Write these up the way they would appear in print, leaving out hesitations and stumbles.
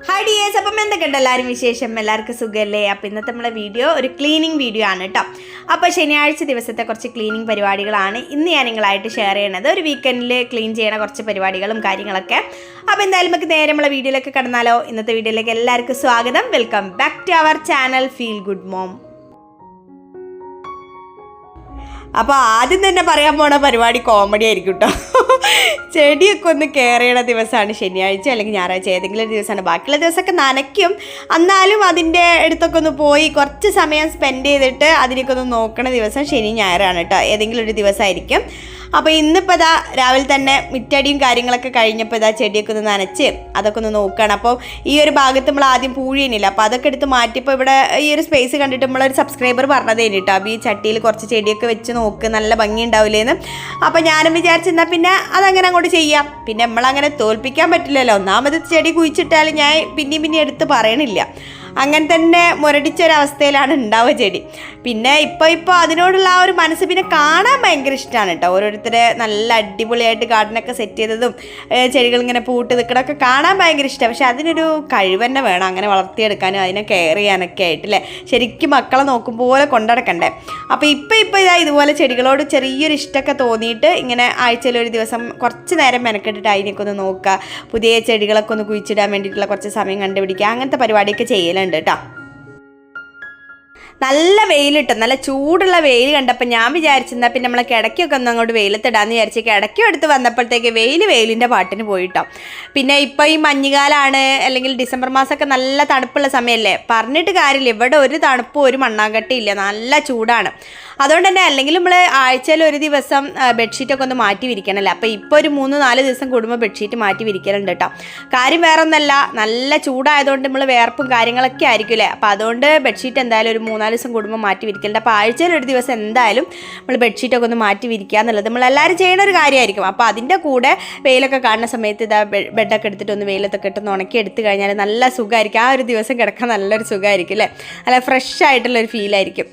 Hi dears, അപ്പം എന്തൊക്കെയുണ്ട് എല്ലാവരും വിശേഷം? എല്ലാവർക്കും സുഖമല്ലേ? അപ്പോൾ ഇന്നത്തെ നമ്മളെ വീഡിയോ ഒരു ക്ലീനിങ് വീഡിയോ ആണ് കേട്ടോ. അപ്പോൾ ശനിയാഴ്ച ദിവസത്തെ കുറച്ച് ക്ലീനിങ് പരിപാടികളാണ് ഇന്ന് ഞാൻ നിങ്ങളായിട്ട് ഷെയർ ചെയ്യണത്. ഒരു വീക്കെൻഡിൽ ക്ലീൻ ചെയ്യണ കുറച്ച് പരിപാടികളും കാര്യങ്ങളൊക്കെ. അപ്പോൾ എന്തായാലും നമുക്ക് നേരെ നമ്മളെ വീഡിയോയിലേക്ക് കടന്നാലോ? ഇന്നത്തെ വീഡിയോയിലേക്ക് എല്ലാവർക്കും സ്വാഗതം. Welcome back to our channel feel good mom. അപ്പോൾ ആദ്യം തന്നെ പറയാൻ പോണ പരിപാടി കോമഡി ആയിരിക്കും കേട്ടോ. ചെടിയൊക്കെ ഒന്ന് കെയർ ചെയ്യണ ദിവസമാണ് ശനിയാഴ്ച അല്ലെങ്കിൽ ഞായറാഴ്ച, ഏതെങ്കിലും ഒരു ദിവസമാണ്. ബാക്കിയുള്ള ദിവസമൊക്കെ നനയ്ക്കും, എന്നാലും അതിൻ്റെ അടുത്തൊക്കെ ഒന്ന് പോയി കുറച്ച് സമയം സ്പെൻഡ് ചെയ്തിട്ട് അതിനൊക്കെ ഒന്ന് നോക്കണ ദിവസം ശനി ഞായറാണ് കേട്ടോ. ഏതെങ്കിലും ഒരു ദിവസമായിരിക്കും. അപ്പോൾ ഇന്നിപ്പോൾ ഇതാ രാവിലെ തന്നെ മിറ്റടിയും കാര്യങ്ങളൊക്കെ കഴിഞ്ഞപ്പോൾ ഇതാ ചെടിയൊക്കെ ഒന്ന് നനച്ച് അതൊക്കെ ഒന്ന് നോക്കുകയാണ്. അപ്പോൾ ഈ ഒരു ഭാഗത്ത് നമ്മൾ ആദ്യം പൂഴിയണില്ല, അപ്പോൾ അതൊക്കെ എടുത്ത് മാറ്റിയപ്പോൾ ഇവിടെ ഈ ഒരു സ്പേസ് കണ്ടിട്ട് നമ്മളൊരു സബ്സ്ക്രൈബർ പറഞ്ഞതേ കേട്ടോ, അപ്പോൾ ഈ ചട്ടിയിൽ കുറച്ച് ചെടിയൊക്കെ വെച്ച് നോക്ക്, നല്ല ഭംഗി ഉണ്ടാവില്ലേന്ന്. അപ്പോൾ ഞാനും വിചാരിച്ചെന്നാൽ പിന്നെ അതങ്ങനെ അങ്ങോട്ട് ചെയ്യാം. പിന്നെ നമ്മളങ്ങനെ തോൽപ്പിക്കാൻ പറ്റില്ലല്ലോ. ഒന്നാമത് ചെടി കുഴിച്ചിട്ടാലും ഞാൻ പിന്നെയും എടുത്ത് പറയണില്ല, അങ്ങനെ തന്നെ മുരടിച്ചൊരവസ്ഥയിലാണ് ഉണ്ടാവുക ചെടി. പിന്നെ ഇപ്പോൾ അതിനോടുള്ള ആ ഒരു മനസ്സ് പിന്നെ കാണാൻ ഭയങ്കര ഇഷ്ടമാണ് കേട്ടോ. ഓരോരുത്തരെ നല്ല അടിപൊളിയായിട്ട് ഗാർഡനൊക്കെ സെറ്റ് ചെയ്തതും ചെടികൾ ഇങ്ങനെ പൂട്ട് നിൽക്കണമൊക്കെ കാണാൻ ഭയങ്കര ഇഷ്ടമാണ്. പക്ഷെ അതിനൊരു കഴിവ് തന്നെ വേണം അങ്ങനെ വളർത്തിയെടുക്കാനും അതിനെ കെയർ ചെയ്യാനൊക്കെ ആയിട്ടില്ലേ. ശരിക്കും മക്കളെ നോക്കും പോലെ കൊണ്ടുനടക്കണ്ടേ. അപ്പോൾ ഇപ്പോൾ ഇതുപോലെ ചെടികളോട് ചെറിയൊരു ഇഷ്ടമൊക്കെ തോന്നിയിട്ട് ഇങ്ങനെ ആഴ്ചയിലൊരു ദിവസം കുറച്ച് നേരം മെനക്കെട്ടിട്ട് അതിനൊക്കെ ഒന്ന് നോക്കുക, പുതിയ ചെടികളൊക്കെ ഒന്ന് കുഴിച്ചിടാൻ വേണ്ടിയിട്ടുള്ള കുറച്ച് സമയം കണ്ടുപിടിക്കുക, അങ്ങനത്തെ പരിപാടിയൊക്കെ ചെയ്യലുണ്ട് കേട്ടോ. നല്ല വെയിലിട്ട് നല്ല ചൂടുള്ള വെയിൽ കണ്ടപ്പോൾ ഞാൻ വിചാരിച്ചെന്നാൽ പിന്നെ നമ്മളെ കിടക്കൊക്കെ ഒന്ന് അങ്ങോട്ട് വെയിലത്തിടാന്ന് വിചാരിച്ച് കിടക്കും എടുത്ത് വന്നപ്പോഴത്തേക്ക് വെയിലിൻ്റെ പാട്ടിന് പോയിട്ടോ. പിന്നെ ഇപ്പോൾ ഈ മഞ്ഞുകാലാണ്, അല്ലെങ്കിൽ ഡിസംബർ മാസമൊക്കെ നല്ല തണുപ്പുള്ള സമയമല്ലേ, പറഞ്ഞിട്ട് കാര്യമില്ല. ഇവിടെ ഒരു തണുപ്പും ഒരു മണ്ണാങ്കട്ടിയില്ല, നല്ല ചൂടാണ്. അതുകൊണ്ട് തന്നെ അല്ലെങ്കിൽ നമ്മൾ ആഴ്ചയിൽ ഒരു ദിവസം ബെഡ്ഷീറ്റൊക്കെ ഒന്ന് മാറ്റി വിരിക്കണമല്ലോ. അപ്പോൾ ഇപ്പോൾ ഒരു 3-4 ദിവസം കൂടുമ്പോൾ ബെഡ്ഷീറ്റ് മാറ്റി വിരിക്കലുണ്ട് കേട്ടോ. കാര്യം വേറെ ഒന്നല്ല, നല്ല ചൂടായതുകൊണ്ട് നമ്മൾ വേർപ്പും കാര്യങ്ങളൊക്കെ ആയിരിക്കുമല്ലേ. അപ്പോൾ അതുകൊണ്ട് ബെഡ്ഷീറ്റ് എന്തായാലും ഒരു 3-4 ദിവസം കൂടുമ്പോൾ മാറ്റി വിരിക്കലുണ്ട്. അപ്പോൾ ആഴ്ചയിൽ ഒരു ദിവസം എന്തായാലും നമ്മൾ ബെഡ്ഷീറ്റൊക്കെ ഒന്ന് മാറ്റി വിരിക്കുക എന്നുള്ളത് നമ്മളെല്ലാവരും ചെയ്യുന്ന ഒരു കാര്യമായിരിക്കും. അപ്പോൾ അതിൻ്റെ കൂടെ വെയിലൊക്കെ കാണുന്ന സമയത്ത് ഇതാ ബെഡൊക്കെ എടുത്തിട്ട് ഒന്ന് വെയിലത്തൊക്കെ ഇട്ടൊന്ന് ഉണക്കി എടുത്ത് കഴിഞ്ഞാൽ നല്ല സുഖമായിരിക്കും. ആ ഒരു ദിവസം കിടക്കാൻ നല്ലൊരു സുഖമായിരിക്കും അല്ലേ, നല്ല ഫ്രഷ് ആയിട്ടുള്ളൊരു ഫീലായിരിക്കും.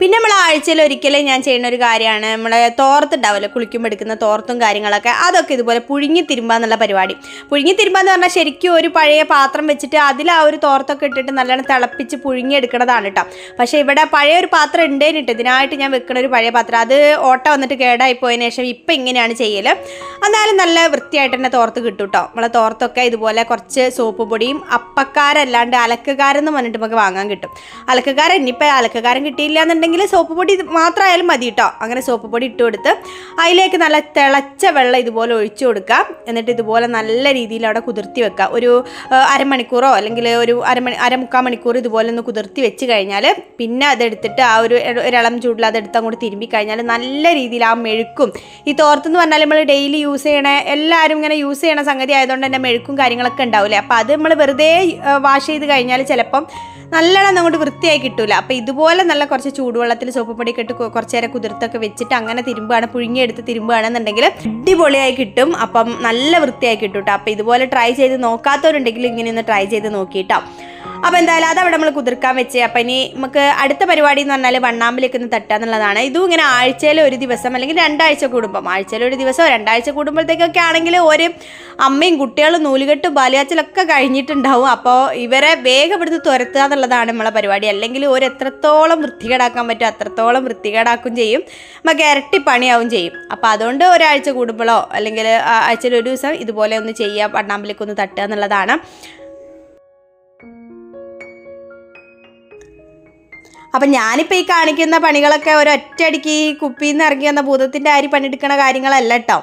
പിന്നെ നമ്മൾ ആഴ്ചയിൽ ഒരിക്കലും ഞാൻ ചെയ്യുന്ന ഒരു കാര്യമാണ് നമ്മളെ തോർത്തുണ്ടാവില്ല, കുളിക്കുമ്പോൾ എടുക്കുന്ന തോർത്തും കാര്യങ്ങളൊക്കെ, അതൊക്കെ ഇതുപോലെ പുഴുങ്ങി തിരുമ്പുക എന്നുള്ള പരിപാടി. പുഴുങ്ങി തിരുമ്പുക എന്ന് പറഞ്ഞാൽ ശരിക്കും ഒരു പഴയ പാത്രം വെച്ചിട്ട് അതിൽ ആ ഒരു തോർത്തൊക്കെ ഇട്ടിട്ട് നല്ലോണം തിളപ്പിച്ച് പുഴുങ്ങി എടുക്കണതാണ് കേട്ടോ. പക്ഷേ ഇവിടെ പഴയ ഒരു പാത്രം ഉണ്ടേനിട്ട് ഇതിനായിട്ട് ഞാൻ വെക്കുന്ന ഒരു പഴയ പാത്രം, അത് ഓട്ട വന്നിട്ട് കേടായി പോയതിന് ശേഷം ഇപ്പം ഇങ്ങനെയാണ് ചെയ്യൽ. എന്നാലും നല്ല വൃത്തിയായിട്ട് തന്നെ തോർത്ത് കിട്ടും കേട്ടോ. നമ്മളെ തോർത്തൊക്കെ ഇതുപോലെ കുറച്ച് സോപ്പ് പൊടിയും അപ്പക്കാരല്ലാണ്ട് അലക്കുകാരെന്ന് പറഞ്ഞിട്ട് നമുക്ക് വാങ്ങാൻ കിട്ടും. അലക്കുകാരൻ ഇനിയിപ്പോൾ അലക്കുകാരൻ കിട്ടിയില്ല എന്നുണ്ടെങ്കിൽ സോപ്പ് പൊടി മാത്രമായാലും മതി കേട്ടോ. അങ്ങനെ സോപ്പ് പൊടി ഇട്ട് കൊടുത്ത് അതിലേക്ക് നല്ല തിളച്ച വെള്ളം ഇതുപോലെ ഒഴിച്ചു കൊടുക്കുക. എന്നിട്ട് ഇതുപോലെ നല്ല രീതിയിൽ അവിടെ കുതിർത്തി വെക്കുക. ഒരു അരമണിക്കൂറോ അല്ലെങ്കിൽ ഒരു അരമുക്കാൽ മണിക്കൂർ ഇതുപോലെ ഒന്ന് കുതിർത്തി വെച്ച് കഴിഞ്ഞാൽ പിന്നെ അതെടുത്തിട്ട് ആ ഒരു ഇളം ചൂടിൽ അതെടുത്ത് അങ്ങോട്ട് തിരുമ്പി കഴിഞ്ഞാൽ നല്ല രീതിയിൽ ആ മെഴുക്കും, ഈ തോർത്തെന്ന് പറഞ്ഞാൽ നമ്മൾ ഡെയിലി യൂസ് ചെയ്യണ എല്ലാവരും ഇങ്ങനെ യൂസ് ചെയ്യണ സംഗതി ആയതുകൊണ്ട് തന്നെ മെഴുക്കും കാര്യങ്ങളൊക്കെ ഉണ്ടാവില്ലേ. അപ്പോൾ അത് നമ്മൾ വെറുതെ വാഷ് ചെയ്ത് കഴിഞ്ഞാൽ ചിലപ്പം നല്ലോണം അങ്ങോട്ട് വൃത്തിയായി കിട്ടില്ല. അപ്പോൾ ഇതുപോലെ നല്ല കുറച്ച് ചൂടുവെള്ളത്തിൽ സോപ്പ് പൊടിയൊക്കെ ഇട്ട് കുറച്ച് നേരം കുതിർത്തൊക്കെ വെച്ചിട്ട് അങ്ങനെ തിരുമ്പുകയാണ്, പുഴുങ്ങിയെടുത്ത് തിരുമ്പുകയാണെന്നുണ്ടെങ്കിൽ അടിപൊളിയായി കിട്ടും. അപ്പം നല്ല വൃത്തിയായി കിട്ടും കേട്ടോ. അപ്പോൾ ഇതുപോലെ ട്രൈ ചെയ്ത് നോക്കാത്തവരുണ്ടെങ്കിൽ ഇങ്ങനെ ഒന്ന് ട്രൈ ചെയ്ത് നോക്കിയിട്ടോ. അപ്പോൾ എന്തായാലും അതവിടെ നമ്മൾ കുതിർക്കാൻ വെച്ച്. അപ്പം ഇനി നമുക്ക് അടുത്ത പരിപാടി എന്ന് പറഞ്ഞാൽ വണ്ണാമ്പിലേക്ക് ഒന്ന് തട്ടുക എന്നുള്ളതാണ്. ഇതും ഇങ്ങനെ ആഴ്ചയിൽ ഒരു ദിവസം അല്ലെങ്കിൽ 2 ആഴ്ച കൂടുമ്പം, ആഴ്ചയിൽ ഒരു ദിവസമോ 2 ആഴ്ച കൂടുമ്പോഴത്തേക്കൊക്കെ ആണെങ്കിൽ ഒരു അമ്മയും കുട്ടികളും നൂലുകെട്ടും ബാല്യാച്ചലൊക്കെ കഴിഞ്ഞിട്ടുണ്ടാവും. അപ്പോൾ ഇവരെ വേഗം എടുത്ത് തുരത്തുക എന്നുള്ളതാണ് നമ്മളെ പരിപാടി. അല്ലെങ്കിൽ ഒരു എത്രത്തോളം വൃത്തികേടാക്കാൻ പറ്റും അത്രത്തോളം വൃത്തികേടാക്കും ചെയ്യും, നമുക്ക് ഇരട്ടി പണിയാവും ചെയ്യും. അപ്പോൾ അതുകൊണ്ട് ഒരാഴ്ച കൂടുമ്പോഴോ അല്ലെങ്കിൽ ആഴ്ചയിൽ ഒരു ദിവസം ഇതുപോലെ ഒന്ന് ചെയ്യുക, വണ്ണാമ്പിലേക്ക് ഒന്ന് തട്ടുക എന്നുള്ളതാണ്. അപ്പം ഞാനിപ്പോൾ ഈ കാണിക്കുന്ന പണികളൊക്കെ ഒരൊറ്റയടിക്ക് ഈ കുപ്പിയിൽ നിന്ന് ഇറങ്ങി വന്ന ഭൂതത്തിൻ്റെ അരി പണിയെടുക്കുന്ന കാര്യങ്ങളല്ല കേട്ടോ.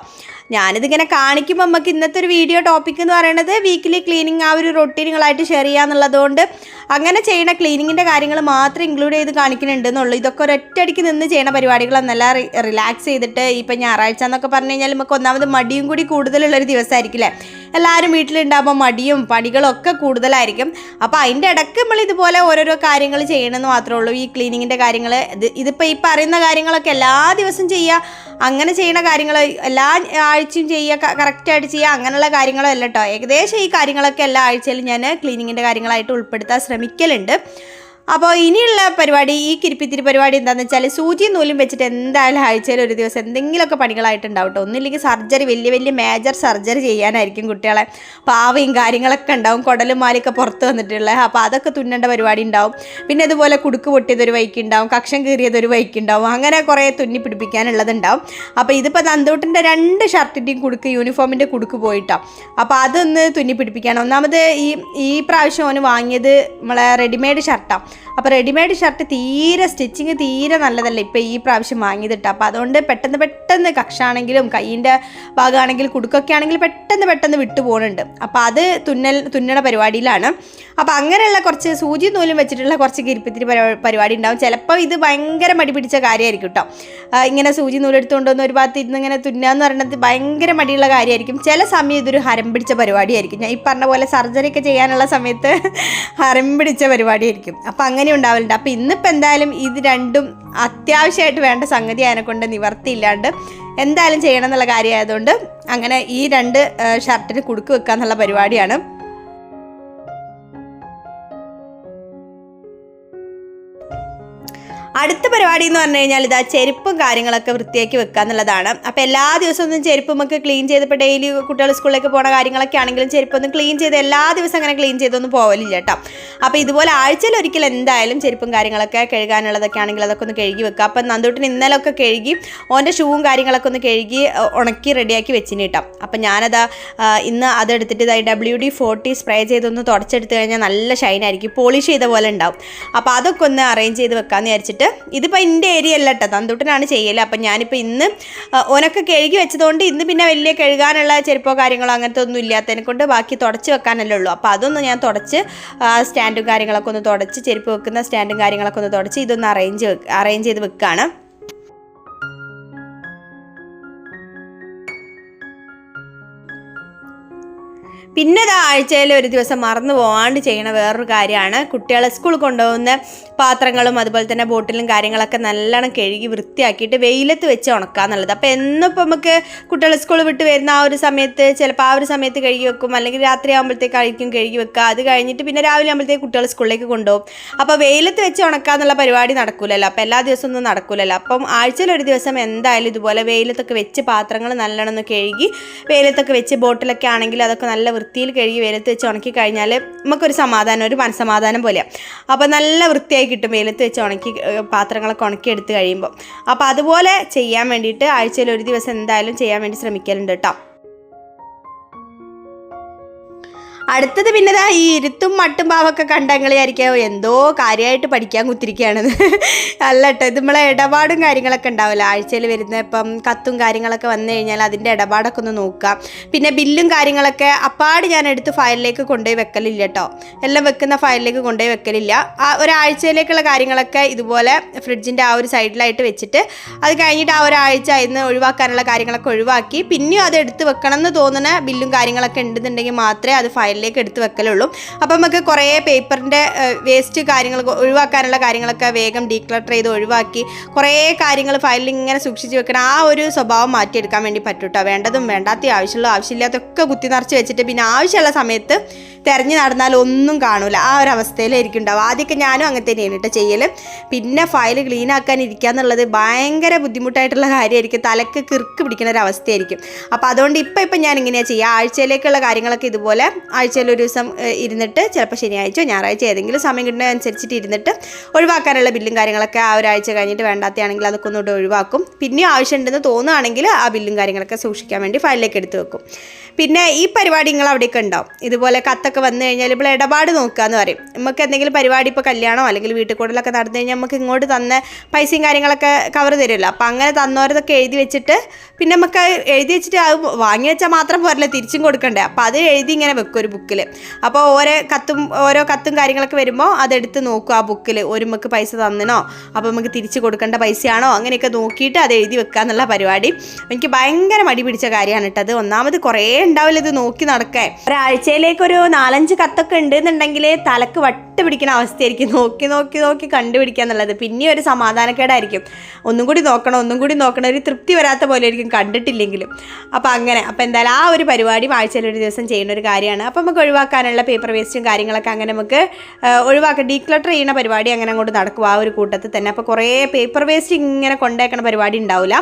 ഞാനിതിങ്ങനെ കാണിക്കുമ്പോൾ നമുക്ക് ഇന്നത്തെ ഒരു വീഡിയോ ടോപ്പിക് എന്ന് പറയുന്നത് വീക്കിലി ക്ലീനിങ് ആ ഒരു റൊട്ടീനുകളായിട്ട് ഷെയർ ചെയ്യുക എന്നുള്ളതുകൊണ്ട് അങ്ങനെ ചെയ്യുന്ന ക്ലീനിങ്ങിൻ്റെ കാര്യങ്ങൾ മാത്രം ഇൻക്ലൂഡ് ചെയ്ത് കാണിക്കുന്നുണ്ടെന്നുള്ളൂ. ഇതൊക്കെ ഒരൊറ്റയടിക്ക് നിന്ന് ചെയ്യുന്ന പരിപാടികളെന്നല്ല, റിലാക്സ് ചെയ്തിട്ട് ഇപ്പം ഞായറാഴ്ച എന്നൊക്കെ പറഞ്ഞു കഴിഞ്ഞാൽ നമുക്ക് ഒന്നാമത് മടിയും കൂടി കൂടുതലുള്ളൊരു ദിവസമായിരിക്കില്ലേ. എല്ലാവരും വീട്ടിലുണ്ടാകുമ്പോൾ മടിയും പണികളും ഒക്കെ കൂടുതലായിരിക്കും. അപ്പോൾ അതിൻ്റെ ഇടയ്ക്ക് നമ്മൾ ഇതുപോലെ ഓരോരോ കാര്യങ്ങൾ ചെയ്യണമെന്ന് മാത്രമേ ഉള്ളൂ. ഈ ക്ലീനിങ്ങിൻ്റെ കാര്യങ്ങൾ ഇതിപ്പോൾ ഈ പറയുന്ന കാര്യങ്ങളൊക്കെ എല്ലാ ദിവസവും ചെയ്യുക, അങ്ങനെ ചെയ്യുന്ന കാര്യങ്ങൾ എല്ലാ ആഴ്ചയും ചെയ്യുക, കറക്റ്റായിട്ട് ചെയ്യുക, അങ്ങനെയുള്ള കാര്യങ്ങളല്ല കേട്ടോ. ഏകദേശം ഈ കാര്യങ്ങളൊക്കെ എല്ലാ ആഴ്ചയിലും ഞാൻ ക്ലീനിങ്ങിൻ്റെ കാര്യങ്ങളായിട്ട് ഉൾപ്പെടുത്താൻ ശ്രമിക്കലുണ്ട്. അപ്പോൾ ഇനിയുള്ള പരിപാടി, ഈ കിരിപ്പിത്തിരി പരിപാടി എന്താണെന്ന് വെച്ചാൽ സൂചി നൂലും വെച്ചിട്ട് എന്തായാലും ആഴ്ചയിൽ ഒരു ദിവസം എന്തെങ്കിലുമൊക്കെ പണികളായിട്ടുണ്ടാവും കേട്ടോ. ഒന്നില്ലെങ്കിൽ സർജറി, വലിയ വലിയ മേജർ സർജറി ചെയ്യാനായിരിക്കും കുട്ടികളെ. പാവയും കാര്യങ്ങളൊക്കെ ഉണ്ടാവും, കുടലും മാലൊക്കെ പുറത്ത് വന്നിട്ടുള്ളത്. അപ്പോൾ അതൊക്കെ തുന്നേണ്ട പരിപാടി ഉണ്ടാവും. പിന്നെ അതുപോലെ കുടുക്ക് പൊട്ടിയതൊരു വൈക്കുണ്ടാവും, കക്ഷം കീറിയതൊരു വൈക്കുണ്ടാവും, അങ്ങനെ കുറേ തുന്നി പിടിപ്പിക്കാനുള്ളതുണ്ടാവും. അപ്പോൾ ഇതിപ്പോൾ നന്ദൂട്ടിൻ്റെ 2 ഷർട്ടിൻ്റെയും കുടുക്ക്, യൂണിഫോമിൻ്റെ കുടുക്ക് പോയിട്ടോ. അപ്പോൾ അതൊന്ന് തുന്നി പിടിപ്പിക്കണം. ഒന്നാമത് ഈ പ്രാവശ്യം ഓന് വാങ്ങിയത് നമ്മളെ റെഡിമെയ്ഡ് ഷർട്ടാണ്. അപ്പോൾ റെഡിമെയ്ഡ് ഷർട്ട് തീരെ സ്റ്റിച്ചിങ് തീരെ നല്ലതല്ല ഇപ്പോൾ ഈ പ്രാവശ്യം വാങ്ങിയതിട്ട്. അപ്പോൾ അതുകൊണ്ട് പെട്ടെന്ന് കക്ഷാണെങ്കിലും കയ്യിൻ്റെ ഭാഗമാണെങ്കിലും കുടുക്കൊക്കെ ആണെങ്കിലും പെട്ടെന്ന് വിട്ടു പോകുന്നുണ്ട്. അപ്പോൾ അത് തുന്നണ പരിപാടിയിലാണ്. അപ്പോൾ അങ്ങനെയുള്ള കുറച്ച് സൂചി നൂലും വെച്ചിട്ടുള്ള കുറച്ച് കിരിപ്പിത്തിരി പരിപാടി ഉണ്ടാവും. ചിലപ്പോൾ ഇത് ഭയങ്കര മടി പിടിച്ച കാര്യമായിരിക്കും കേട്ടോ. ഇങ്ങനെ സൂചി നൂലെടുത്തുകൊണ്ടുവന്ന് ഒരു ഭാഗത്ത് ഇരുന്ന് ഇങ്ങനെ തുന്നാന്ന് പറയുന്നത് ഭയങ്കര മടിയുള്ള കാര്യമായിരിക്കും. ചില സമയം ഇതൊരു ഹരം പിടിച്ച പരിപാടിയായിരിക്കും. ഞാൻ ഈ പറഞ്ഞ പോലെ സർജറി ഒക്കെ ചെയ്യാനുള്ള സമയത്ത് ഹരം പിടിച്ച പരിപാടിയായിരിക്കും. അപ്പോൾ അങ്ങനെ ഉണ്ടാവലുണ്ട്. അപ്പോൾ ഇന്നിപ്പോൾ എന്തായാലും ഇത് രണ്ടും അത്യാവശ്യമായിട്ട് വേണ്ട സംഗതി അതിനെക്കൊണ്ട് നിവർത്തിയില്ലാണ്ട് എന്തായാലും ചെയ്യണം എന്നുള്ള കാര്യമായതുകൊണ്ട് അങ്ങനെ ഈ 2 ഷർട്ടിന് കുടുക്ക് വെക്കുക എന്നുള്ള പരിപാടിയാണ്. അടുത്ത പരിപാടി എന്ന് പറഞ്ഞു കഴിഞ്ഞാൽ ഇതാ ചെരുപ്പും കാര്യങ്ങളൊക്കെ വൃത്തിയാക്കി വെക്കുക എന്നുള്ളതാണ്. അപ്പോൾ എല്ലാ ദിവസവും ഒന്നും ചെരുപ്പ് നമുക്ക് ക്ലീൻ ചെയ്ത്, ഇപ്പോൾ ഡെയിലി കുട്ടികൾ സ്കൂളിലേക്ക് പോകുന്ന കാര്യങ്ങളൊക്കെ ആണെങ്കിലും ചെരുപ്പൊന്നും ക്ലീൻ ചെയ്ത് എല്ലാ ദിവസവും അങ്ങനെ ക്ലീൻ ചെയ്തൊന്നും പോകലില്ല കേട്ടോ. അപ്പോൾ ഇതുപോലെ ആഴ്ചയിൽ ഒരിക്കലും എന്തായാലും ചെരുപ്പും കാര്യങ്ങളൊക്കെ കഴുകാനുള്ളതൊക്കെ ആണെങ്കിൽ അതൊക്കെ ഒന്ന് കഴുകി വെക്കുക. അപ്പം നന്ദൂട്ടിന് ഇന്നലെ ഒക്കെ കഴുകി ഓൻ്റെ ഷൂവും കാര്യങ്ങളൊക്കെ ഒന്ന് കഴുകി ഉണക്കി റെഡിയാക്കി വെച്ചിന് കേട്ടോ. അപ്പം ഞാനതാ ഇന്ന് അതെടുത്തിട്ട് ഇതായി WD-40 സ്പ്രേ ചെയ്തൊന്ന് തുടച്ചെടുത്ത് കഴിഞ്ഞാൽ നല്ല ഷൈനായിരിക്കും, പോളിഷ് ചെയ്ത പോലെ ഉണ്ടാവും. അപ്പോൾ അതൊക്കെ ഒന്ന് അറേഞ്ച് ചെയ്ത് വെക്കാമെന്ന് വിചാരിച്ചിട്ട്. ഇതിപ്പോൾ എൻ്റെ ഏരിയ അല്ല കേട്ടോ, നന്ദൂട്ടനാണ് ചെയ്യല്. അപ്പം ഞാനിപ്പോൾ ഇന്ന് ഓനൊക്കെ കഴുകി വെച്ചതുകൊണ്ട് ഇന്ന് പിന്നെ വലിയ കഴുകാനുള്ള ചെരുപ്പോ കാര്യങ്ങളോ അങ്ങനത്തെ ഒന്നും ഇല്ലാത്തതിനെ കൊണ്ട് ബാക്കി തുടച്ച് വെക്കാനല്ലേ ഉള്ളൂ. അപ്പോൾ അതൊന്ന് ഞാൻ തുടച്ച് സ്റ്റാൻഡും കാര്യങ്ങളൊക്കെ ഒന്ന് തുടച്ച്, ചെരുപ്പ് വെക്കുന്ന സ്റ്റാൻഡും കാര്യങ്ങളൊക്കെ ഒന്ന് തുടച്ച് ഇതൊന്ന് അറേഞ്ച് ചെയ്ത് വെക്കുകയാണ്. പിന്നെ ആഴ്ചയിൽ ഒരു ദിവസം മറന്നു പോകാണ്ട് ചെയ്യണ വേറൊരു കാര്യമാണ് കുട്ടികളെ സ്കൂളിൽ കൊണ്ടുപോകുന്ന പാത്രങ്ങളും അതുപോലെ തന്നെ ബോട്ടിലും കാര്യങ്ങളൊക്കെ നല്ലോണം കഴുകി വൃത്തിയാക്കിയിട്ട് വെയിലത്ത് വെച്ച് ഉണക്കുക എന്നുള്ളത്. അപ്പോൾ എന്നിപ്പോൾ നമുക്ക് കുട്ടികളെ സ്കൂൾ വിട്ട് വരുന്ന ആ ഒരു സമയത്ത് ചിലപ്പോൾ ആ ഒരു സമയത്ത് കഴുകി വെക്കും, അല്ലെങ്കിൽ രാത്രി ആകുമ്പോഴത്തേക്കായിരിക്കും കഴുകി വെക്കുക. അത് കഴിഞ്ഞിട്ട് പിന്നെ രാവിലെ ആകുമ്പോഴത്തേക്ക് കുട്ടികൾ സ്കൂളിലേക്ക് കൊണ്ടുപോകും. അപ്പോൾ വെയിലത്ത് വെച്ച് ഉണക്കുക എന്നുള്ള പരിപാടി നടക്കില്ലല്ലോ. അപ്പോൾ എല്ലാ ദിവസവും ഒന്നും നടക്കില്ലല്ലോ. അപ്പം ആഴ്ചയിൽ ഒരു ദിവസം എന്തായാലും ഇതുപോലെ വെയിലത്തൊക്കെ വെച്ച് പാത്രങ്ങൾ നല്ലോണം ഒന്ന് കഴുകി വെയിലത്തൊക്കെ വെച്ച് ബോട്ടിലൊക്കെ ആണെങ്കിൽ അതൊക്കെ നല്ല വൃത്തിയിൽ കഴുകി വെയിലത്ത് വെച്ച് ഉണക്കി കഴിഞ്ഞാൽ നമുക്കൊരു സമാധാനം, ഒരു മനസ്സമാധാനം പോലെയാണ്. അപ്പോൾ നല്ല വൃത്തിയായി കിട്ടും വെയിലത്ത് വെച്ച് ഉണക്കി പാത്രങ്ങളൊക്കെ ഉണക്കി എടുത്ത് കഴിയുമ്പോൾ. അപ്പോൾ അതുപോലെ ചെയ്യാൻ വേണ്ടിയിട്ട് ആഴ്ചയിൽ ഒരു ദിവസം എന്തായാലും ചെയ്യാൻ വേണ്ടി ശ്രമിക്കലുണ്ട് കേട്ടോ. അടുത്തത് പിന്നെ ഈ ഇരുത്തും മട്ടും പാവൊക്കെ കണ്ടങ്ങളായിരിക്കാമോ എന്തോ കാര്യമായിട്ട് പഠിക്കാൻ കുത്തിരിക്കുകയാണെന്ന്. അല്ല കേട്ടോ, ഇത് നമ്മളെ ഇടപാടും കാര്യങ്ങളൊക്കെ ഉണ്ടാവില്ല ആഴ്ചയിൽ വരുന്ന. ഇപ്പം കത്തും കാര്യങ്ങളൊക്കെ വന്നു കഴിഞ്ഞാൽ അതിൻ്റെ ഇടപാടൊക്കെ ഒന്ന് നോക്കാം. പിന്നെ ബില്ലും കാര്യങ്ങളൊക്കെ അപ്പാട് ഞാൻ എടുത്ത് ഫയലിലേക്ക് കൊണ്ടുപോയി വെക്കലില്ല കേട്ടോ. എല്ലാം വെക്കുന്ന ഫയലിലേക്ക് കൊണ്ടുപോയി വെക്കലില്ല. ഒരാഴ്ചയിലേക്കുള്ള കാര്യങ്ങളൊക്കെ ഇതുപോലെ ഫ്രിഡ്ജിൻ്റെ ആ ഒരു സൈഡിലായിട്ട് വെച്ചിട്ട് അത് കഴിഞ്ഞിട്ട് ആ ഒരാഴ്ച അതിന് ഒഴിവാക്കാനുള്ള കാര്യങ്ങളൊക്കെ ഒഴിവാക്കി പിന്നെയും അത് എടുത്ത് വെക്കണം എന്ന് തോന്നുന്ന ബില്ലും കാര്യങ്ങളൊക്കെ ഉണ്ടെന്നുണ്ടെങ്കിൽ മാത്രമേ അത് ഫയലിലേക്ക് എടുത്ത് വെക്കലുള്ളൂ. അപ്പം നമുക്ക് കുറേ പേപ്പറിൻ്റെ വേസ്റ്റ് കാര്യങ്ങൾ ഒഴിവാക്കാനുള്ള കാര്യങ്ങളൊക്കെ വേഗം ഡീക്ലട്ടർ ചെയ്ത് ഒഴിവാക്കി കുറേ കാര്യങ്ങൾ ഫയലിൽ ഇങ്ങനെ സൂക്ഷിച്ച് വെക്കണം. ആ ഒരു സ്വഭാവം മാറ്റിയെടുക്കാൻ വേണ്ടി പറ്റും കേട്ടോ. വേണ്ടതും വേണ്ടാത്ത ആവശ്യമില്ലാത്തൊക്കെ കുത്തി നിറച്ച് വെച്ചിട്ട് പിന്നെ ആവശ്യമുള്ള സമയത്ത് തിരഞ്ഞു നടന്നാൽ ഒന്നും കാണൂല. ആ ഒരു അവസ്ഥയിലായിരിക്കും ഉണ്ടാവും. ആദ്യമൊക്കെ ഞാനും അങ്ങനെ തന്നെയാണ് കേട്ടോ ചെയ്യൽ. പിന്നെ ഫയൽ ക്ലീൻ ആക്കാൻ ഇരിക്കുക എന്നുള്ളത് ഭയങ്കര ബുദ്ധിമുട്ടായിട്ടുള്ള കാര്യമായിരിക്കും, തലക്ക് കിറുക്ക് പിടിക്കുന്ന ഒരു അവസ്ഥയായിരിക്കും. അപ്പോൾ അതുകൊണ്ട് ഇപ്പം ഞാൻ ഇങ്ങനെയാണ് ചെയ്യുക. ആഴ്ചയിലേക്കുള്ള കാര്യങ്ങളൊക്കെ ഇതുപോലെ ആഴ്ചയിൽ ഒരു ദിവസം ഇരുന്നിട്ട് ചിലപ്പോൾ ശനിയാഴ്ചയോ ഞായറാഴ്ച ഏതെങ്കിലും സമയം കിട്ടുന്ന അനുസരിച്ചിട്ട് ഇരുന്നിട്ട് ഒഴിവാക്കാനുള്ള ബില്ലും കാര്യങ്ങളൊക്കെ ആ ഒരാഴ്ച കഴിഞ്ഞിട്ട് വേണ്ടാത്തയാണെങ്കിൽ അതൊക്കെ ഒന്നുകൂടെ ഒഴിവാക്കും. പിന്നെയും ആവശ്യമുണ്ടെന്ന് തോന്നുകയാണെങ്കിൽ ആ ബില്ലും കാര്യങ്ങളൊക്കെ സൂക്ഷിക്കാൻ വേണ്ടി ഫയലിലേക്ക് എടുത്ത് വെക്കും. പിന്നെ ഈ പരിപാടി നിങ്ങൾ അവിടെയൊക്കെ ഉണ്ടാവും. ഇതുപോലെ കത്തൊക്കെ വന്നു കഴിഞ്ഞാൽ ഇപ്പോൾ ഇടപാട് നോക്കുക എന്ന് പറയും. നമുക്ക് എന്തെങ്കിലും പരിപാടി ഇപ്പോൾ കല്യാണോ അല്ലെങ്കിൽ വീട്ടിൽ കൂടുതലൊക്കെ നടന്നു കഴിഞ്ഞാൽ നമുക്ക് ഇങ്ങോട്ട് തന്ന പൈസയും കാര്യങ്ങളൊക്കെ കവർ തരുമല്ലോ. അപ്പോൾ അങ്ങനെ തന്നവരതൊക്കെ എഴുതി വെച്ചിട്ട് പിന്നെ നമുക്ക് എഴുതി വെച്ചിട്ട് അത് വാങ്ങി വെച്ചാൽ മാത്രം പോരല്ലോ, തിരിച്ചും കൊടുക്കണ്ടേ. അപ്പോൾ അത് എഴുതി ഇങ്ങനെ വെക്കും ഒരു ബുക്കിൽ. അപ്പോൾ ഓരോ കത്തും കാര്യങ്ങളൊക്കെ വരുമ്പോൾ അതെടുത്ത് നോക്കും ആ ബുക്കിൽ. നമുക്ക് പൈസ തന്നനോ അപ്പോൾ നമുക്ക് തിരിച്ച് കൊടുക്കേണ്ട പൈസയാണോ അങ്ങനെയൊക്കെ നോക്കിയിട്ട് അത് എഴുതി വെക്കുക എന്നുള്ള പരിപാടി എനിക്ക് ഭയങ്കര മടി പിടിച്ച കാര്യമാണ് കേട്ടോ. അത് ഒന്നാമത് കുറേ ഉണ്ടാവില്ല ഇത് നോക്കി നടക്കാൻ. ഒരാഴ്ചയിലേക്കൊരു 4-5 കത്തൊക്കെ ഉണ്ടെന്നുണ്ടെങ്കിൽ തലക്ക് വട്ട് പിടിക്കുന്ന അവസ്ഥയായിരിക്കും നോക്കി നോക്കി നോക്കി കണ്ടുപിടിക്കുക എന്നുള്ളത്. പിന്നെ ഒരു സമാധാനക്കേടായിരിക്കും. ഒന്നും കൂടി നോക്കണം ഒരു തൃപ്തി വരാത്ത പോലെ ആയിരിക്കും കണ്ടിട്ടില്ലെങ്കിലും. അപ്പോൾ എന്തായാലും ആ ഒരു പരിപാടി ആഴ്ചയിൽ ഒരു ദിവസം ചെയ്യുന്ന ഒരു കാര്യമാണ്. അപ്പം നമുക്ക് ഒഴിവാക്കാനുള്ള പേപ്പർ വേസ്റ്റും കാര്യങ്ങളൊക്കെ അങ്ങനെ നമുക്ക് ഒഴിവാക്കുക, ഡീക്ലട്ടർ ചെയ്യുന്ന പരിപാടി അങ്ങനെ അങ്ങോട്ട് നടക്കും ആ ഒരു കൂട്ടത്തിൽ തന്നെ. അപ്പോൾ കുറേ പേപ്പർ വേസ്റ്റ് ഇങ്ങനെ കൊണ്ടേക്കണ പരിപാടി ഉണ്ടാവില്ല.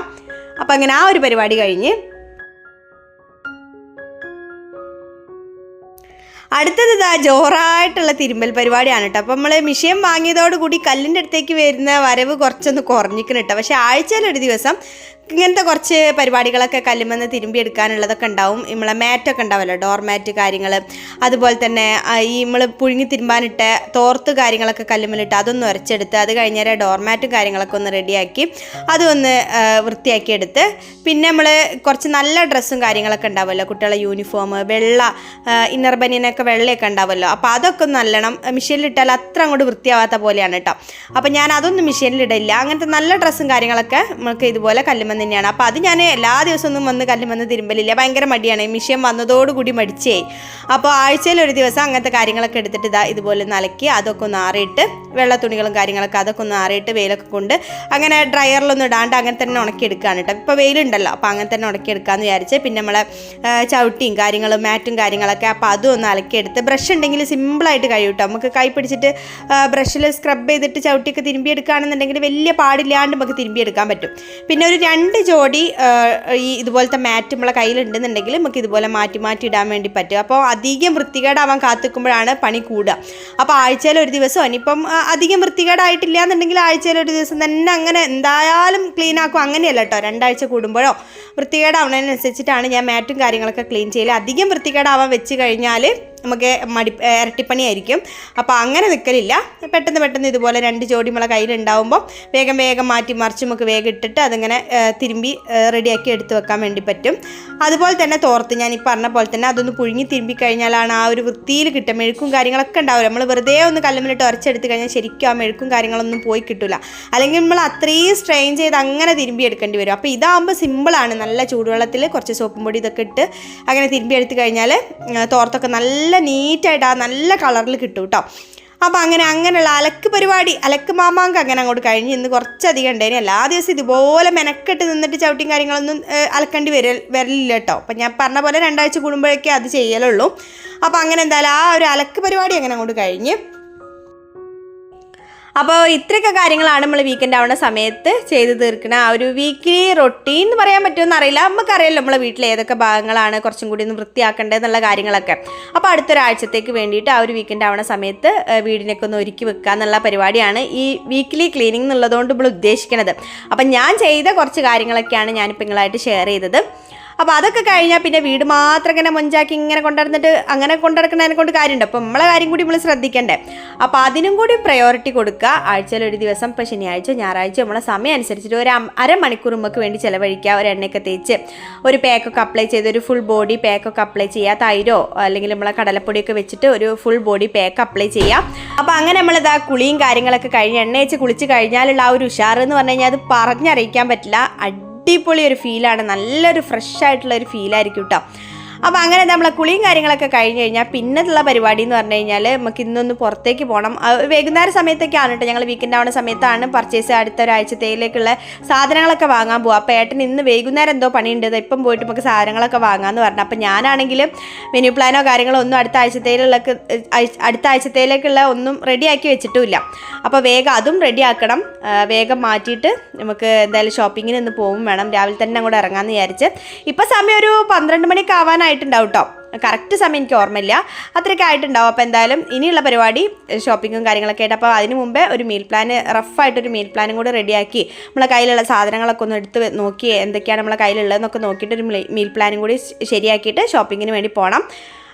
അപ്പോൾ അങ്ങനെ ആ ഒരു പരിപാടി കഴിഞ്ഞ് അടുത്തത് ഇതാ ജോറായിട്ടുള്ള തിരുമ്പൽ പരിപാടിയാണ് കേട്ടോ. അപ്പോൾ നമ്മൾ മിഷ്യൻ വാങ്ങിയതോടുകൂടി കല്ലിൻ്റെ അടുത്തേക്ക് വരുന്ന വരവ് കുറച്ചൊന്ന് കുറഞ്ഞിക്കണം കേട്ടോ. പക്ഷേ ആഴ്ചയിലൊരു ദിവസം ഇങ്ങനത്തെ കുറച്ച് പരിപാടികളൊക്കെ കല്ലുമെന്ന് തിരുമ്പി എടുക്കാനുള്ളതൊക്കെ ഉണ്ടാവും. നമ്മളെ മാറ്റൊക്കെ ഉണ്ടാവുമല്ലോ, ഡോർ മാറ്റ് കാര്യങ്ങൾ, അതുപോലെ തന്നെ ഈ നമ്മൾ പുഴുങ്ങി തിരുമ്പാനിട്ട തോർത്ത് കാര്യങ്ങളൊക്കെ കല്ലുമ്മലിട്ട് അതൊന്ന് ഉരച്ചെടുത്ത് അത് കഴിഞ്ഞാൽ ഡോർ മാറ്റും കാര്യങ്ങളൊക്കെ ഒന്ന് റെഡിയാക്കി അതൊന്ന് വൃത്തിയാക്കി എടുത്ത് പിന്നെ നമ്മൾ കുറച്ച് നല്ല ഡ്രസ്സും കാര്യങ്ങളൊക്കെ ഉണ്ടാവുമല്ലോ, കുട്ടികളെ യൂണിഫോം, വെള്ള ഇന്നർ ബനിയനൊക്കെ വെള്ളയൊക്കെ ഉണ്ടാവുമല്ലോ. അപ്പോൾ അതൊക്കെ ഒന്ന് നല്ലണം മെഷീനിലിട്ടാൽ അത്ര അങ്ങോട്ട് വൃത്തിയാവാത്ത പോലെയാണ് കേട്ടോ. അപ്പോൾ ഞാൻ അതൊന്നും മെഷീനിലിടില്ല. അങ്ങനത്തെ നല്ല ഡ്രസ്സും കാര്യങ്ങളൊക്കെ നമുക്ക് ഇതുപോലെ കല്ലുമ്മ തന്നെയാണ്. അപ്പോൾ അത് ഞാൻ എല്ലാ ദിവസമൊന്നും വന്ന് കല്ലുമെന്ന് തിരുമ്പലില്ല, ഭയങ്കര മടിയാണ്. മിഷ്യൻ വന്നതോടുകൂടി മടിച്ചേ. അപ്പോൾ ആഴ്ചയിലൊരു ദിവസം അങ്ങനത്തെ കാര്യങ്ങളൊക്കെ എടുത്തിട്ട് ഇതുപോലെ നലക്കി അതൊക്കെ ഒന്ന് ആറിയിട്ട് വെള്ള തുണികളും കാര്യങ്ങളൊക്കെ അതൊക്കെ ഒന്ന് ആറിയിട്ട് വെയിലൊക്കെ കൊണ്ട് അങ്ങനെ ഡ്രയറിലൊന്നും ഇടാണ്ട് അങ്ങനെ തന്നെ ഉണക്കിയെടുക്കുകയാണ് കേട്ടോ. ഇപ്പോൾ വെയിലുണ്ടല്ലോ, അപ്പോൾ അങ്ങനെ തന്നെ ഉണക്കിയെടുക്കാമെന്ന് വിചാരിച്ച് പിന്നെ നമ്മളെ ചവിട്ടിയും കാര്യങ്ങളും മാറ്റും കാര്യങ്ങളൊക്കെ അപ്പോൾ അതും ഒന്ന് അലക്കിയെടുത്ത് ബ്രഷ് ഉണ്ടെങ്കിൽ സിമ്പിളായിട്ട് കഴിയും കേട്ടോ. നമുക്ക് കൈ പിടിച്ചിട്ട് ബ്രഷിൽ സ്ക്രബ് ചെയ്തിട്ട് ചവിട്ടിയൊക്കെ തിരുമ്പിയെടുക്കുകയാണെന്നുണ്ടെങ്കിൽ വലിയ പാടില്ലാണ്ട് നമുക്ക് തിരുമ്പിയെടുക്കാൻ പറ്റും. പിന്നെ ഒരു 2 ജോഡി ഈ ഇതുപോലത്തെ മാറ്റ് നമ്മളെ കയ്യിലുണ്ടെന്നുണ്ടെങ്കിൽ നമുക്ക് ഇതുപോലെ മാറ്റി മാറ്റി ഇടാൻ വേണ്ടി പറ്റും. അപ്പോൾ അധികം വൃത്തികേടാവാൻ കാത്തിക്കുമ്പോഴാണ് പണി കൂടുക. അപ്പോൾ ആഴ്ചയിലൊരു ദിവസം ഇനിയിപ്പം അധികം വൃത്തികേടായിട്ടില്ല എന്നുണ്ടെങ്കിൽ ആഴ്ചയിലൊരു ദിവസം തന്നെ അങ്ങനെ എന്തായാലും ക്ലീൻ ആക്കും. അങ്ങനെയല്ല കേട്ടോ, 2 ആഴ്ച കൂടുമ്പോഴോ വൃത്തികേടാവുന്നതിനനുസരിച്ചിട്ടാണ് ഞാൻ മാറ്റും കാര്യങ്ങളൊക്കെ ക്ലീൻ ചെയ്യൽ. അധികം വൃത്തികേടാവാൻ വെച്ച് കഴിഞ്ഞാൽ നമുക്ക് ഇരട്ടിപ്പണിയായിരിക്കും. അപ്പോൾ അങ്ങനെ നിൽക്കലില്ല. പെട്ടെന്ന് ഇതുപോലെ 2 ജോഡി നമ്മളെ കയ്യിലുണ്ടാവുമ്പോൾ വേഗം മാറ്റി മറിച്ച് നമുക്ക് വേഗം ഇട്ടിട്ട് അതിങ്ങനെ തിരുമ്പി റെഡിയാക്കി എടുത്ത് വെക്കാൻ വേണ്ടി പറ്റും. അതുപോലെ തന്നെ തോർത്ത് ഞാൻ ഈ പറഞ്ഞ പോലെ തന്നെ അതൊന്ന് പുഴുങ്ങി തിരുമ്പി കഴിഞ്ഞാലാണ് ആ ഒരു വൃത്തിയിൽ കിട്ടുക. മെഴുക്കും കാര്യങ്ങളൊക്കെ ഉണ്ടാവില്ല. നമ്മൾ വെറുതെ ഒന്ന് കല്ലുമ്മിലിട്ട് ഉരച്ചെടുത്ത് കഴിഞ്ഞാൽ ശരിക്കും ആ മെഴുക്കും കാര്യങ്ങളൊന്നും പോയി കിട്ടില്ല. അല്ലെങ്കിൽ നമ്മൾ അത്രയും സ്ട്രെയിൻ ചെയ്ത് അങ്ങനെ തിരുമ്പി എടുക്കേണ്ടി വരും. അപ്പോൾ ഇതാകുമ്പോൾ സിമ്പിളാണ്. നല്ല ചൂടുവെള്ളത്തിൽ കുറച്ച് സോപ്പും പൊടി ഇതൊക്കെ ഇട്ട് അങ്ങനെ തിരുമ്പി എടുത്ത് കഴിഞ്ഞാൽ തോർത്തൊക്കെ നല്ല നീറ്റായിട്ട് ആ നല്ല കളറിൽ കിട്ടും കേട്ടോ. അപ്പോൾ അങ്ങനെയുള്ള അലക്ക് മാമാങ്കം അങ്ങനെ അങ്ങോട്ട് കഴിഞ്ഞ് ഇന്ന് കുറച്ചധികം ഉണ്ടായിരുന്നു. എല്ലാ ദിവസവും ഇതുപോലെ മെനക്കെട്ട് നിന്നിട്ട് ചവിട്ടിയും കാര്യങ്ങളൊന്നും അലക്കേണ്ടി വരലില്ല കേട്ടോ. അപ്പം ഞാൻ പറഞ്ഞ പോലെ 2 ആഴ്ച കൂടുമ്പോഴേക്കേ അത് ചെയ്യലുള്ളൂ. അപ്പോൾ അങ്ങനെ എന്തായാലും ആ ഒരു അലക്ക് പരിപാടി അങ്ങനെ അങ്ങോട്ട് കഴിഞ്ഞ് അപ്പോൾ ഇത്രയൊക്കെ കാര്യങ്ങളാണ് നമ്മൾ വീക്കെൻഡ് ആവുന്ന സമയത്ത് ചെയ്ത് തീർക്കുന്ന ആ ഒരു വീക്ക്ലി റൊട്ടീൻ എന്ന് പറയാൻ പറ്റുമെന്ന് അറിയില്ല. നമുക്കറിയാമല്ലോ നമ്മളെ വീട്ടിൽ ഏതൊക്കെ ഭാഗങ്ങളാണ് കുറച്ചും കൂടി ഒന്ന് വൃത്തിയാക്കേണ്ടതെന്നുള്ള കാര്യങ്ങളൊക്കെ. അപ്പോൾ അടുത്തൊരാഴ്ചത്തേക്ക് വേണ്ടിയിട്ട് ആ ഒരു വീക്കെൻഡ് ആവുന്ന സമയത്ത് വീടിനൊക്കെ ഒന്ന് ഒരുക്കി വെക്കുക എന്നുള്ള പരിപാടിയാണ് ഈ വീക്ക്ലി ക്ലീനിങ് എന്നുള്ളതുകൊണ്ട് നമ്മൾ ഉദ്ദേശിക്കുന്നത്. അപ്പം ഞാൻ ചെയ്ത കുറച്ച് കാര്യങ്ങളൊക്കെയാണ് ഞാനിപ്പോൾ നിങ്ങളായിട്ട് ഷെയർ ചെയ്തത്. അപ്പോൾ അതൊക്കെ കഴിഞ്ഞാൽ പിന്നെ വീട് മാത്രം ഇങ്ങനെ മൊഞ്ചാക്കി ഇങ്ങനെ കൊണ്ടുവന്നിട്ട് അങ്ങനെ കൊണ്ടുനടക്കുന്നതിനെ കൊണ്ട് കാര്യമുണ്ട്. അപ്പോൾ നമ്മളെ കാര്യം കൂടി നമ്മൾ ശ്രദ്ധിക്കണ്ടേ. അപ്പോൾ അതിനും കൂടി പ്രയോറിറ്റി കൊടുക്കുക. ആഴ്ചയിലൊരു ദിവസം ഇപ്പോൾ ശനിയാഴ്ച ഞായറാഴ്ച നമ്മളെ സമയം അനുസരിച്ചിട്ട് ഒരു അരമണിക്കൂർ നമുക്ക് വേണ്ടി ചിലവഴിക്കുക. ഒരു എണ്ണയൊക്കെ തേച്ച് ഒരു പാക്കൊക്കെ അപ്ലൈ ചെയ്ത് ഒരു ഫുൾ ബോഡി പാക്കൊക്കെ അപ്ലൈ ചെയ്യുക. തൈരോ അല്ലെങ്കിൽ നമ്മളെ കടലപ്പൊടിയൊക്കെ വെച്ചിട്ട് ഒരു ഫുൾ ബോഡി പാക്ക് അപ്ലൈ ചെയ്യാം. അപ്പോൾ അങ്ങനെ നമ്മളിതാ കുളിയും കാര്യങ്ങളൊക്കെ കഴിഞ്ഞ് എണ്ണ വെച്ച് കുളിച്ച് കഴിഞ്ഞാലുള്ള ആ ഒരു ഉഷാറെന്ന് പറഞ്ഞു കഴിഞ്ഞാൽ അത് പറഞ്ഞറിയിക്കാൻ പറ്റില്ല. അടിപൊളി ഒരു ഫീലാണ്, നല്ലൊരു ഫ്രഷ് ആയിട്ടുള്ള ഒരു ഫീലായിരിക്കും കേട്ടോ. അപ്പോൾ അങ്ങനെ നമ്മളെ കുളിയും കാര്യങ്ങളൊക്കെ കഴിഞ്ഞ് കഴിഞ്ഞാൽ പിന്നെയുള്ള പരിപാടി എന്ന് പറഞ്ഞു കഴിഞ്ഞാൽ നമുക്ക് ഇന്നൊന്ന് പുറത്തേക്ക് പോകണം. വൈകുന്നേര സമയത്തൊക്കെയാണ് കേട്ടോ, ഞങ്ങൾ വീക്കെൻഡ് ആവുന്ന സമയത്താണ് പർച്ചേസ് അടുത്ത ഒരാഴ്ചത്തേക്കുള്ള സാധനങ്ങളൊക്കെ വാങ്ങാൻ പോകുക. അപ്പോൾ ഏട്ടൻ ഇന്ന് വൈകുന്നേരം എന്തോ പണിയുണ്ട്, ഇപ്പം പോയിട്ട് നമുക്ക് സാധനങ്ങളൊക്കെ വാങ്ങാമെന്ന് പറഞ്ഞു. അപ്പോൾ ഞാനാണെങ്കിൽ മെനു പ്ലാനോ കാര്യങ്ങളോ ഒന്നും അടുത്ത ആഴ്ചത്തേക്കുള്ള ഒന്നും റെഡിയാക്കി വെച്ചിട്ടുമില്ല. അപ്പോൾ വേഗം അതും റെഡിയാക്കണം. വേഗം മാറ്റിയിട്ട് നമുക്ക് എന്തായാലും ഷോപ്പിങ്ങിന് ഒന്ന് പോകും വേണം. രാവിലെ തന്നെ അങ്ങോട്ട് ഇറങ്ങാമെന്ന് വിചാരിച്ച്. ഇപ്പോൾ സമയം ഒരു 12 മണിക്ക് ആവാനായിട്ടുണ്ടാവും കേട്ടോ. കറക്റ്റ് സമയം എനിക്ക് ഓർമ്മയില്ല, അത്രയൊക്കെ ആയിട്ടുണ്ടാവും. അപ്പോൾ എന്തായാലും ഇനിയുള്ള പരിപാടി ഷോപ്പിങ്ങും കാര്യങ്ങളൊക്കെ ആയിട്ട്. അപ്പോൾ അതിന് മുമ്പേ ഒരു മീൽ പ്ലാൻ, റഫായിട്ടൊരു മീൽ പ്ലാനും കൂടി റെഡിയാക്കി നമ്മളെ കയ്യിലുള്ള സാധനങ്ങളൊക്കെ ഒന്ന് എടുത്ത് നോക്കി എന്തൊക്കെയാണ് നമ്മളെ കയ്യിലുള്ളതെന്നൊക്കെ നോക്കിയിട്ട് ഒരു മീൽ പ്ലാനും കൂടി ശരിയാക്കിയിട്ട് ഷോപ്പിങ്ങിന് വേണ്ടി പോകണം.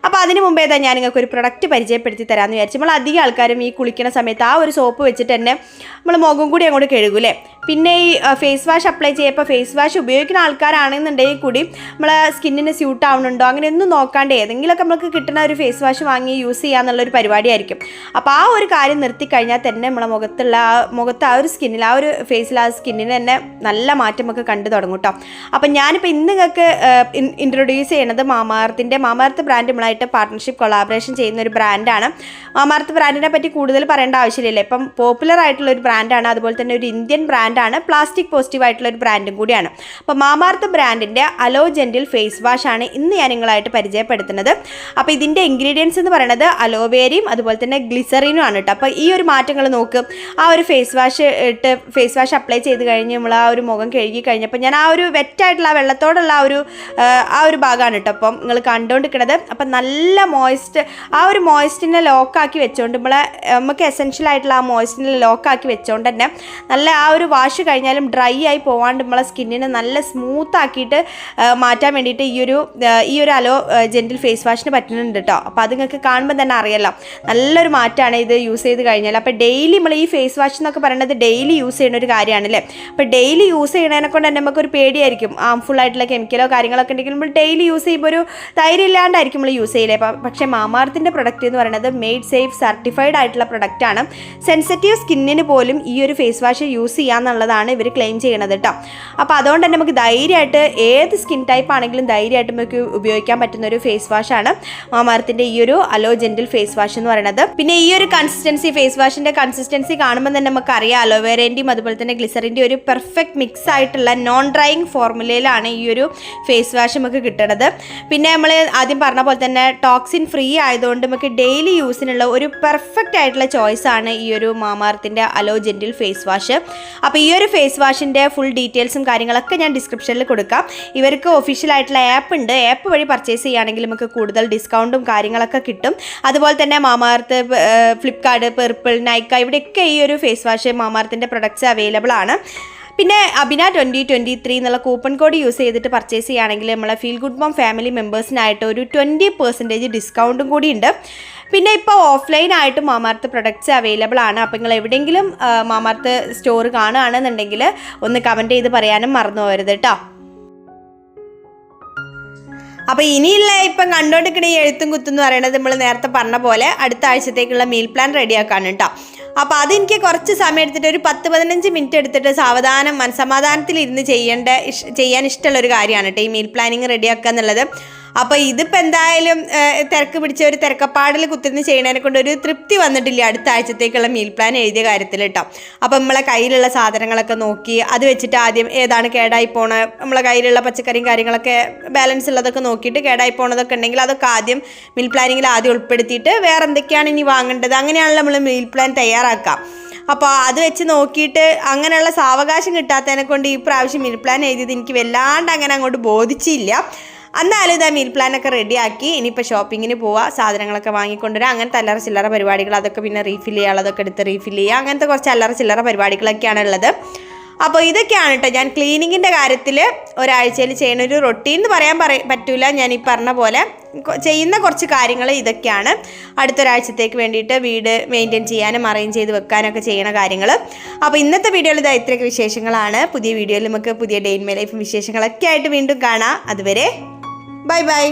അപ്പോൾ അതിന് മുമ്പേ തന്നെ ഞാൻ നിങ്ങൾക്ക് ഒരു പ്രൊഡക്റ്റ് പരിചയപ്പെടുത്തി തരാമെന്ന് വിചാരിച്ചു. നമ്മൾ അധികം ആൾക്കാരും ഈ കുളിക്കുന്ന സമയത്ത് ആ ഒരു സോപ്പ് വെച്ചിട്ട് തന്നെ നമ്മൾ മുഖം കൂടി അങ്ങോട്ട് കഴുകൂലേ. പിന്നെ ഈ ഫേസ് വാഷ് അപ്ലൈ ചെയ്യുമ്പോൾ ഫേസ് വാഷ് ഉപയോഗിക്കുന്ന ആൾക്കാരാണെന്നുണ്ടെങ്കിൽ കൂടി നമ്മളെ സ്കിന്നിന് സ്യൂട്ട് ആവുന്നുണ്ടോ അങ്ങനെയൊന്നും നോക്കാണ്ട് ഏതെങ്കിലുമൊക്കെ നമുക്ക് കിട്ടുന്ന ഒരു ഫേസ് വാഷ് വാങ്ങി യൂസ് ചെയ്യാന്നുള്ളൊരു പരിപാടിയായിരിക്കും. അപ്പോൾ ആ ഒരു കാര്യം നിർത്തിക്കഴിഞ്ഞാൽ തന്നെ നമ്മളെ മുഖത്ത് ആ ഒരു സ്കിന്നിൽ ആ ഒരു ഫേസിൽ ആ സ്കിന്നിന് തന്നെ നല്ല മാറ്റം നമുക്ക് കണ്ടു തുടങ്ങും കേട്ടോ. അപ്പം ഞാനിപ്പോൾ ഇന്ന് നിങ്ങൾക്ക് ഇൻട്രൊഡ്യൂസ് ചെയ്യണത് മാമാർത്തിൻ്റെ ബ്രാൻഡ് നമ്മളെ ഞങ്ങളായിട്ട് പാർട്ട്ണർഷിപ്പ് കൊളാബറേഷൻ ചെയ്യുന്ന ഒരു ബ്രാൻഡാണ്. മാമാർത്ത് ബ്രാൻഡിനെ പറ്റി കൂടുതൽ പറയേണ്ട ആവശ്യമില്ല. ഇപ്പം പോപ്പുലർ ആയിട്ടുള്ള ഒരു ബ്രാൻഡാണ്. അതുപോലെ തന്നെ ഒരു ഇന്ത്യൻ ബ്രാൻഡാണ്, പ്ലാസ്റ്റിക് പോസിറ്റീവ് ആയിട്ടുള്ള ഒരു ബ്രാൻഡും കൂടിയാണ്. അപ്പോൾ മാമാർത്ത് ബ്രാൻഡിൻ്റെ അലോ ജെൻറ്റിൽ ഫേസ് വാഷ് ആണ് ഇന്ന് ഞാൻ നിങ്ങളായിട്ട് പരിചയപ്പെടുത്തുന്നത്. അപ്പോൾ ഇതിൻ്റെ ഇൻഗ്രീഡിയൻസ് എന്ന് പറയുന്നത് അലോവേരയും അതുപോലെ തന്നെ ഗ്ലിസറിനും ആണ് കേട്ടോ. അപ്പോൾ ഈ ഒരു മാറ്റങ്ങൾ നോക്ക്. ആ ഒരു ഫേസ് വാഷ് അപ്ലൈ ചെയ്ത് കഴിഞ്ഞ് നമ്മൾ ആ ഒരു മുഖം കഴുകി കഴിഞ്ഞപ്പോൾ ഞാൻ ആ ഒരു വെറ്റായിട്ടുള്ള ആ വെള്ളത്തോടുള്ള ആ ഒരു ഭാഗമാണ് കേട്ടോ അപ്പം നിങ്ങൾ കണ്ടുകൊണ്ടിരിക്കുന്നത്. അപ്പം നല്ല ആ ഒരു മോയ്സ്റ്റിനെ ലോക്കാക്കി വെച്ചുകൊണ്ട് നമുക്ക് എസെൻഷ്യൽ ആയിട്ടുള്ള ആ മോയ്സ്റ്റിനെ ലോക്കാക്കി വെച്ചുകൊണ്ട് തന്നെ നല്ല ആ ഒരു വാഷ് കഴിഞ്ഞാലും ഡ്രൈ ആയി പോകാണ്ട് നമ്മളെ സ്കിന്നിനെ നല്ല സ്മൂത്ത് ആക്കിയിട്ട് മാറ്റാൻ വേണ്ടിയിട്ട് ഈ ഒരു അലോ ജെൻറ്റിൽ ഫേസ് വാഷിന് പറ്റുന്നുണ്ട് കേട്ടോ. അപ്പോൾ അത് നിങ്ങൾക്ക് കാണുമ്പോൾ തന്നെ അറിയാലോ, നല്ലൊരു മാറ്റമാണ് ഇത് യൂസ് ചെയ്ത് കഴിഞ്ഞാൽ. അപ്പോൾ ഡെയിലി നമ്മൾ ഈ ഫേസ് വാഷ് എന്നൊക്കെ പറയുന്നത് ഡെയിലി യൂസ് ചെയ്യുന്ന ഒരു കാര്യമാണല്ലേ. അപ്പോൾ ഡെയിലി യൂസ് ചെയ്യണതിനെ കൊണ്ട് തന്നെ നമുക്കൊരു പേടിയായിരിക്കും, ഹാംഫുൾ ആയിട്ടുള്ള കെമിക്കലോ കാര്യങ്ങളൊക്കെ ഉണ്ടെങ്കിൽ നമ്മൾ ഡെയിലി യൂസ് ചെയ്യുമ്പോൾ ഒരു ധൈര്യം ഇല്ലാണ്ടായിരിക്കും നമ്മൾ യൂസ് ചെയ്യില്ലേ. പക്ഷേ മാമാർത്തിൻ്റെ പ്രൊഡക്റ്റ് എന്ന് പറയുന്നത് മെയ്ഡ് സേഫ് സർട്ടിഫൈഡ് ആയിട്ടുള്ള പ്രൊഡക്റ്റാണ്. സെൻസിറ്റീവ് സ്കിന്നിന് പോലും ഈ ഒരു ഫേസ് വാഷ് യൂസ് ചെയ്യാന്നുള്ളതാണ് ഇവർ ക്ലെയിം ചെയ്യണത് കേട്ടോ. അപ്പോൾ അതുകൊണ്ട് തന്നെ നമുക്ക് ധൈര്യമായിട്ട് ഏത് സ്കിൻ ടൈപ്പ് ആണെങ്കിലും ധൈര്യമായിട്ട് നമുക്ക് ഉപയോഗിക്കാൻ പറ്റുന്ന ഒരു ഫേസ് വാഷാണ് മാമാർത്തിൻ്റെ ഈ ഒരു അലോ ജെൻറ്റിൽ ഫേസ് വാഷ് എന്ന് പറയുന്നത്. പിന്നെ ഈ ഒരു ഫേസ് വാഷിൻ്റെ കൺസിസ്റ്റൻസി കാണുമ്പോൾ തന്നെ നമുക്ക് അറിയാം, അലോവേരേൻ്റെയും അതുപോലെ തന്നെ ഗ്ലിസറിൻ്റെയും ഒരു പെർഫെക്റ്റ് മിക്സ് ആയിട്ടുള്ള നോൺ ഡ്രൈയിങ് ഫോർമുലയിലാണ് ഈ ഒരു ഫേസ് വാഷ് നമുക്ക് കിട്ടുന്നത്. പിന്നെ നമ്മൾ ആദ്യം പറഞ്ഞ പോലെ തന്നെ ടോക്സിൻ ഫ്രീ ആയതുകൊണ്ട് നമുക്ക് ഡെയിലി യൂസിനുള്ള ഒരു പെർഫെക്റ്റ് ആയിട്ടുള്ള ചോയ്സാണ് ഈ ഒരു മാമാർത്തിൻ്റെ അലോ ജെൻറ്റിൽ ഫേസ് വാഷ്. അപ്പോൾ ഈ ഒരു ഫേസ് വാഷിൻ്റെ ഫുൾ ഡീറ്റെയിൽസും കാര്യങ്ങളൊക്കെ ഞാൻ ഡിസ്ക്രിപ്ഷനിൽ കൊടുക്കാം. ഇവർക്ക് ഒഫീഷ്യൽ ആയിട്ടുള്ള ആപ്പ് ഉണ്ട്. ആപ്പ് വഴി പർച്ചേസ് ചെയ്യുകയാണെങ്കിൽ നമുക്ക് കൂടുതൽ ഡിസ്കൗണ്ടും കാര്യങ്ങളൊക്കെ കിട്ടും. അതുപോലെ തന്നെ മാമാർത്ത്, ഫ്ലിപ്കാർട്ട്, പെർപ്പിൾ, നൈക്ക ഇവിടെയൊക്കെ ഈ ഒരു ഫേസ് വാഷ് മാമാർത്തിൻ്റെ പ്രൊഡക്ട്സ് അവൈലബിൾ ആണ്. പിന്നെ അബിന 2023 എന്നുള്ള കൂപ്പൺ കോഡ് യൂസ് ചെയ്തിട്ട് പർച്ചേസ് ചെയ്യുകയാണെങ്കിൽ നമ്മളെ ഫീൽ ഗുഡ് മോം ഫാമിലി മെമ്പേഴ്സിനായിട്ട് ഒരു 20% ഡിസ്കൗണ്ടും കൂടി ഉണ്ട്. പിന്നെ ഇപ്പോൾ ഓഫ്ലൈനായിട്ട് മാമാർത്ത് പ്രൊഡക്ട്സ് അവൈലബിൾ ആണ്. അപ്പോൾ നിങ്ങൾ എവിടെയെങ്കിലും മാമാർത്ത് സ്റ്റോർ കാണുകയാണെന്നുണ്ടെങ്കിൽ ഒന്ന് കമൻറ്റ് ചെയ്ത് പറയാനും മറന്നു പോകരുത് കേട്ടോ. അപ്പോൾ ഇനിയുള്ള ഇപ്പം കണ്ടുകൊണ്ടിരിക്കുന്ന ഈ എഴുത്തും കുത്തും എന്ന് പറയുന്നത് നമ്മൾ നേരത്തെ പറഞ്ഞ പോലെ അടുത്ത ആഴ്ചത്തേക്കുള്ള മീൽ പ്ലാൻ റെഡിയാക്കാണ് കേട്ടോ. അപ്പോൾ അതെനിക്ക് കുറച്ച് സമയം എടുത്തിട്ട് ഒരു 10-15 മിനിറ്റ് എടുത്തിട്ട് മനസ്സമാധാനത്തിലിരുന്ന് ചെയ്യാൻ ഇഷ്ടമുള്ളൊരു കാര്യമാണ് കേട്ടോ ഈ മീൽ പ്ലാനിങ് റെഡിയാക്കുക എന്നുള്ളത്. അപ്പോൾ ഇതിപ്പോൾ എന്തായാലും തിരക്ക് പിടിച്ച ഒരു തിരക്കപ്പാടിൽ കുത്തിരുന്ന് ചെയ്യണതിനെ കൊണ്ട് ഒരു തൃപ്തി വന്നിട്ടില്ല അടുത്ത ആഴ്ചത്തേക്കുള്ള മീൽ പ്ലാൻ എഴുതിയ കാര്യത്തിൽ കേട്ടോ. അപ്പോൾ നമ്മളെ കയ്യിലുള്ള സാധനങ്ങളൊക്കെ നോക്കി അത് വെച്ചിട്ട് ആദ്യം ഏതാണ് കേടായി പോണത്, നമ്മളെ കയ്യിലുള്ള പച്ചക്കറിയും കാര്യങ്ങളൊക്കെ ബാലൻസ് ഉള്ളതൊക്കെ നോക്കിയിട്ട് കേടായി പോണതൊക്കെ ഉണ്ടെങ്കിൽ അതൊക്കെ ആദ്യം മീൽ പ്ലാനിങ്ങിൽ ആദ്യം ഉൾപ്പെടുത്തിയിട്ട് വേറെ എന്തൊക്കെയാണ് ഇനി വാങ്ങേണ്ടത് അങ്ങനെയാണല്ലോ നമ്മൾ മീൽ പ്ലാൻ തയ്യാറാക്കാം. അപ്പോൾ അത് വെച്ച് നോക്കിയിട്ട് അങ്ങനെയുള്ള സാവകാശം കിട്ടാത്തതിനെ കൊണ്ട് ഈ പ്രാവശ്യം മീൽ പ്ലാൻ എഴുതിയത് എനിക്ക് വല്ലാണ്ട് അങ്ങനെ അങ്ങോട്ട് ബോധിച്ചില്ല. എന്നാലും ഇതാ മീൽ പ്ലാനൊക്കെ റെഡിയാക്കി ഇനിയിപ്പോൾ ഷോപ്പിങ്ങിന് പോവുക, സാധനങ്ങളൊക്കെ വാങ്ങിക്കൊണ്ടുവരിക, അങ്ങനത്തെ അല്ലറ ചില്ലറ പരിപാടികൾ, അതൊക്കെ പിന്നെ റീഫിൽ ചെയ്യാനുള്ളതൊക്കെ എടുത്ത് റീഫിൽ ചെയ്യുക, അങ്ങനത്തെ കുറച്ച് അല്ലറ ചില്ലറ പരിപാടികളൊക്കെയാണ് ഉള്ളത്. അപ്പോൾ ഇതൊക്കെയാണ് കേട്ടോ ഞാൻ ക്ലീനിങ്ങിൻ്റെ കാര്യത്തിൽ ഒരാഴ്ചയിൽ ചെയ്യുന്ന ഒരു റൊട്ടീൻ എന്ന് പറയാൻ പറ്റില്ല. ഞാൻ ഈ പറഞ്ഞ പോലെ ചെയ്യുന്ന കുറച്ച് കാര്യങ്ങൾ ഇതൊക്കെയാണ്. അടുത്തൊരാഴ്ചത്തേക്ക് വേണ്ടിയിട്ട് വീട് മെയിൻറ്റെയിൻ ചെയ്യാനും അറേഞ്ച് ചെയ്ത് വെക്കാനൊക്കെ ചെയ്യണ കാര്യങ്ങൾ. അപ്പോൾ ഇന്നത്തെ വീഡിയോയിൽ ഇത് ഇത്രയൊക്കെ വിശേഷങ്ങളാണ്. പുതിയ വീഡിയോയിൽ നമുക്ക് പുതിയ ഡേ ഇൻ മൈ ലൈഫ് വിശേഷങ്ങളൊക്കെ ആയിട്ട് വീണ്ടും കാണാം. അതുവരെ ബൈ ബൈ.